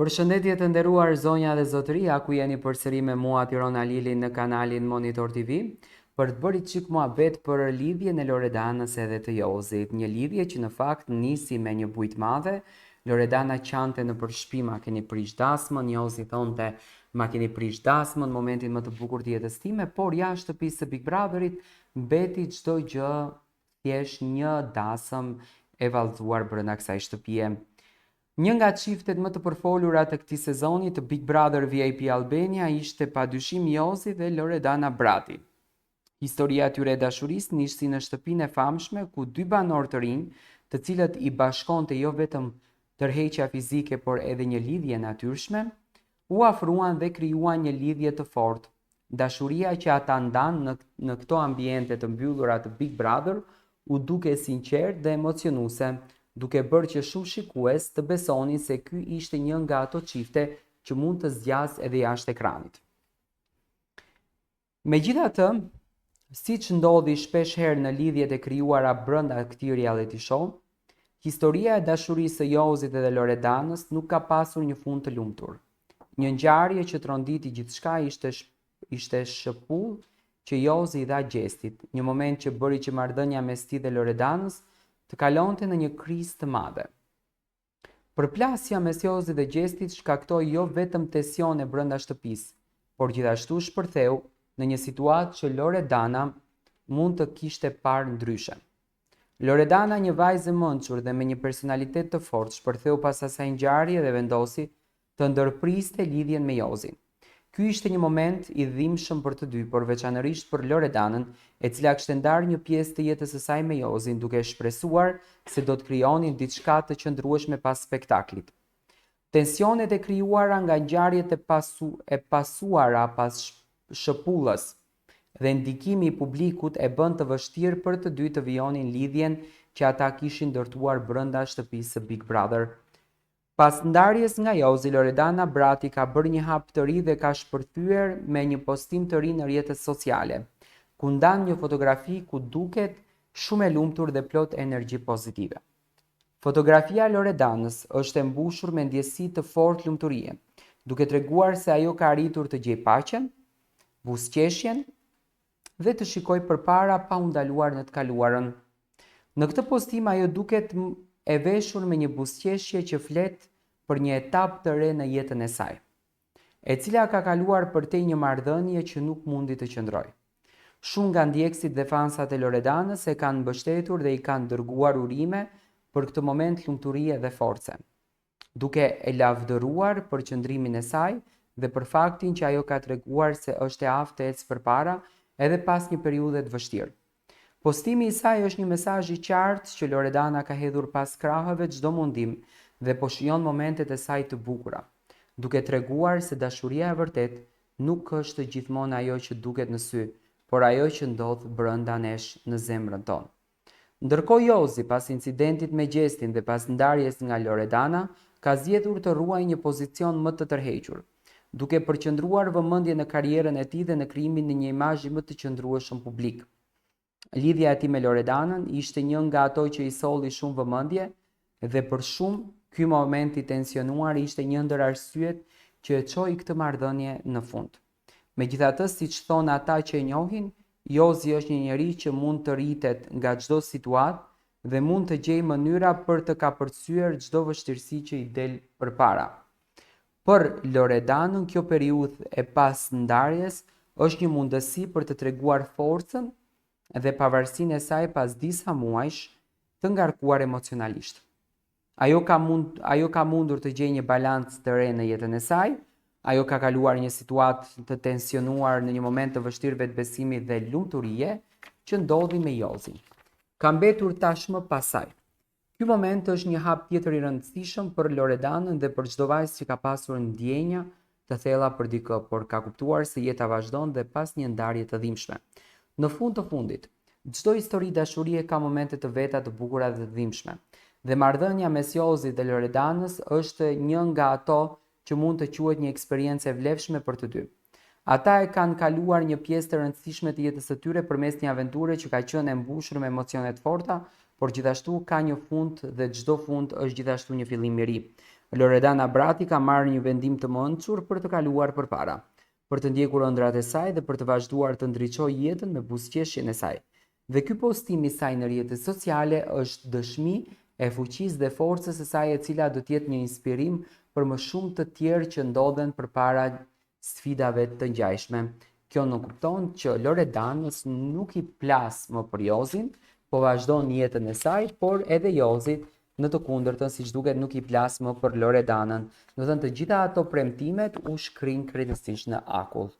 Përshëndetje të nderuar zonja dhe zotëri, ku jeni përsëri me mua Tiron Alili në kanalin Monitor TV për të bërë çik muhabet për lidhjen e Loredanës edhe të Jozit, një lidhje që në fakt nisi me një bujtë madhe. Loredana qante në përshpi ma keni prish dasmën, Jozi thonte ma keni prish dasmën në momentin më të bukur të jetës time, por jashtë shtëpisë së Big Brotherit mbeti çdo gjë thjesht një dasëm e vallëzuar brenda kësaj shtëpie. Një nga çiftet më të përfolura të këtij sezoni të Big Brother VIP Albania ishte padyshim Jozi dhe Loredana Brati. Historia e tyre e dashurisë nisi në shtëpinë e famshme ku dy banorë të rinj, të cilët i bashkonte jo vetëm tërheqja fizike por edhe një lidhje natyrshme, u afruan dhe krijuan një lidhje të fortë. Dashuria që ata ndan në këto ambiente të mbyllura të Big Brother u duke sinqert dhe emocionuese, duke bërë që shumë shikues të besonin se ky ishte një nga ato çifte që mund të zgjas edhe jashtë ekranit. Megjithatë, siç ndodhi shpesh herë në lidhjet e krijuara brenda këtij reality show, historia e dashurisë së Jozit dhe Loredanës nuk ka pasur një fund të lumtur. Një ngjarje që tronditi gjithçka ishte shëpull që Jozi i dha Gjestit, një moment që bëri që marrëdhënia mes tij dhe Loredanës të kalonte në një krizë të madhe. Përplasja mes Jozit dhe Gjestit shkaktoi jo vetëm tensione brenda shtëpisë, por gjithashtu shpërtheu në një situatë që Loredana mund të kishte parë ndryshe. Loredana, një vajzë e mençur dhe me një personalitet të fortë, shpërtheu pas asaj ngjarje dhe vendosi të ndërpriste lidhjen me Jozin. Ky ishte një moment i dhimbshëm për të dy, por veçanërisht për Loredanën, e cila kishte ndarë një pjesë të jetës së saj me Jozin, duke shpresuar se do të krijonin diçka të qëndrueshme pas spektaklit. Tensionet e krijuara nga ngjarjet e pasuara pas shëpullës dhe ndikimi i publikut e bën të vështirë për të dy të vijonin lidhjen që ata kishin ndërtuar brenda shtëpisë së Big Brother. Pas ndarjes nga Jozi, Loredana Brati ka bërë një hap të ri dhe ka shpërthyer me një postim të ri në rrjetet sociale, ku ndan një fotografi ku duket shumë e lumtur dhe plot energji pozitive. Fotografia e Loredanës është e mbushur me ndjesi të fortë lumturie, duke treguar se ajo ka arritur të gjejë paqen, buzëqeshjen dhe të shikojë përpara pa u ndaluar në të kaluarën. Në këtë postim ajo duket e veshur me një buzëqeshje që flet për një etapë të re në jetën e saj, e cila ka kaluar përtej një marrëdhënie që nuk mundi të qëndrojë. Shumë nga ndjekësit dhe fansat e Loredanës e kanë mbështetur dhe i kanë dërguar urime për këtë moment lumturie dhe force, duke e lavdëruar për qëndrimin e saj dhe për faktin që ajo ka treguar se është e aftë të ecë përpara edhe pas një periudhe të vështirë. Postimi i saj është një mesazh i qartë që Loredana ka hedhur pas krahëve çdo mundim dhe po shijon momentet e saj të bukura, duke treguar se dashuria e vërtet nuk është gjithmonë ajo që duket në sy, por ajo që ndodh brenda nesh në zemrën tonë. Ndërkohë Jozi, pas incidentit me Gjestin dhe pas ndarjes nga Loredana, ka zgjedhur të ruajë një pozicion më të tërhequr, duke përqendruar vëmendje në karrierën e tij dhe në krijimin e një imazhi më të qëndrueshëm publik. Lidhja e tij me Loredanën ishte një nga ato që i solli shumë vëmendje dhe për shumë ky moment i tensionuar ishte një ndër arsyet që e çoi këtë marrëdhënie në fund. Megjithatë, siç thonë ata që e njohin, Jozi është një njerëz që mund të rritet nga çdo situatë dhe mund të gjejë mënyra për të kapërcyer çdo vështirësi që i del përpara. Për Loredanën, kjo periudhë e pas ndarjes është një mundësi për të treguar forcën dhe pavarësinë e saj pas disa muajsh të ngarkuar emocionalisht. Ajo ka mundur të gjejë një balancë të re në jetën e saj, ajo ka kaluar një situatë të tensionuar në një moment të vështirë vetbesimi dhe lumturie që ndodhi me Jozin. Ka mbetur tashmë pas saj. Ky moment është një hap tjetër i rëndësishëm për Loredanën dhe për çdo vajzë që ka pasur ndjenja të thella për dikë, por ka kuptuar se jeta vazhdon dhe pas një ndarje të dhimbshme. Në fund të fundit, çdo histori dashurie ka momente të veta të bukura dhe të dhimbshme, dhe marrëdhënia mes Jozit dhe Loredanës është një nga ato që mund të quhet një eksperiencë e vlefshme për të dy. Ata e kanë kaluar një pjesë të rëndësishme të jetës së tyre përmes një aventure që ka qenë e mbushur me emocione të forta, por gjithashtu ka një fund dhe çdo fund është gjithashtu një fillim i ri. Loredana Brati ka marrë një vendim të mençur për të kaluar përpara, për të ndjekur ëndrat e saj dhe për të vazhduar të ndriçojë jetën me buzëqeshjen e saj. Dhe ky postim i saj në rrjetet sociale është dëshmi e fuqisë dhe forcës së saj, e cila do të jetë një inspirim për më shumë të tjerë që ndodhen përpara sfidave të ngjashme. Kjo nuk kupton që Loredanës nuk i plas më për Jozin, po vazhdon jetën e saj, por edhe Jozit në të kundërtën, siç duket, nuk i plas më për Loredanën. Do të thënë të gjitha ato premtimet u shkrin krejtësisht në akull.